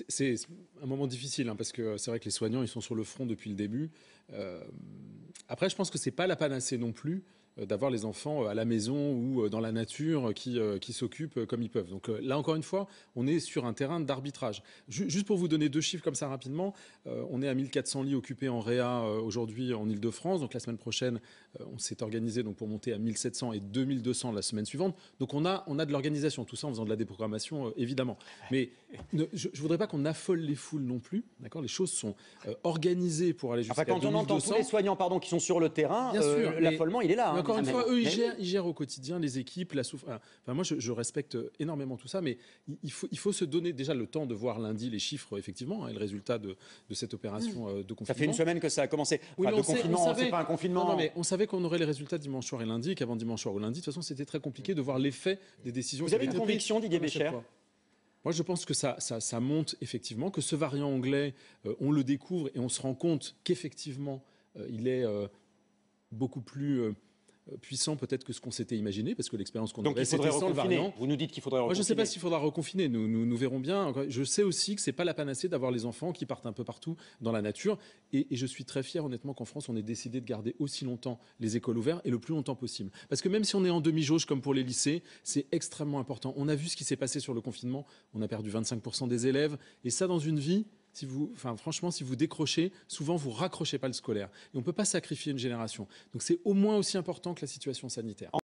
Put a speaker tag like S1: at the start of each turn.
S1: C'est un moment difficile, hein, parce que c'est vrai que les soignants, ils sont sur le front depuis le début. Après, je pense que c'est pas la panacée non plus d'avoir les enfants à la maison ou dans la nature qui s'occupent comme ils peuvent. Donc là, encore une fois, on est sur un terrain d'arbitrage. Juste pour vous donner 2 chiffres comme ça rapidement, on est à 1400 lits occupés en réa aujourd'hui en Île-de-France. Donc la semaine prochaine, on s'est organisé donc, pour monter à 1700 et 2200 la semaine suivante. Donc on a de l'organisation, tout ça en faisant de la déprogrammation, évidemment. Mais je ne voudrais pas qu'on affole les foules non plus. D'accord, les choses sont organisées pour aller jusqu'à 2200.
S2: Quand on entend tous les soignants qui sont sur le terrain, l'affolement, il est là.
S1: Encore une fois, eux, ils gèrent au quotidien les équipes, la souffrance. Enfin, moi, je respecte énormément tout ça, mais il faut se donner déjà le temps de voir lundi les chiffres, effectivement, et le résultat de cette opération de confinement.
S2: Ça fait une semaine que ça a commencé.
S1: Oui,
S2: de confinement, c'est pas un confinement.
S1: Non, mais on savait qu'on aurait les résultats dimanche soir et lundi, qu'avant dimanche soir ou lundi, de toute façon, c'était très compliqué de voir l'effet des décisions.
S2: Vous avez une conviction, Didier Bécher ?
S1: Moi, je pense que ça monte effectivement, que ce variant anglais, on le découvre et on se rend compte qu'effectivement, il est beaucoup plus puissant peut-être que ce qu'on s'était imaginé, parce que l'expérience qu'on avait, c'était sans le variant.
S2: Vous nous dites qu'il faudrait reconfiner.
S1: Moi, je ne sais pas s'il faudra reconfiner. Nous verrons bien. Je sais aussi que ce n'est pas la panacée d'avoir les enfants qui partent un peu partout dans la nature. Et je suis très fier, honnêtement, qu'en France, on ait décidé de garder aussi longtemps les écoles ouvertes et le plus longtemps possible. Parce que même si on est en demi-jauge, comme pour les lycées, c'est extrêmement important. On a vu ce qui s'est passé sur le confinement. On a perdu 25% des élèves. Et ça, dans une vie, franchement, si vous décrochez, souvent vous raccrochez pas le scolaire. Et on ne peut pas sacrifier une génération. Donc c'est au moins aussi important que la situation sanitaire.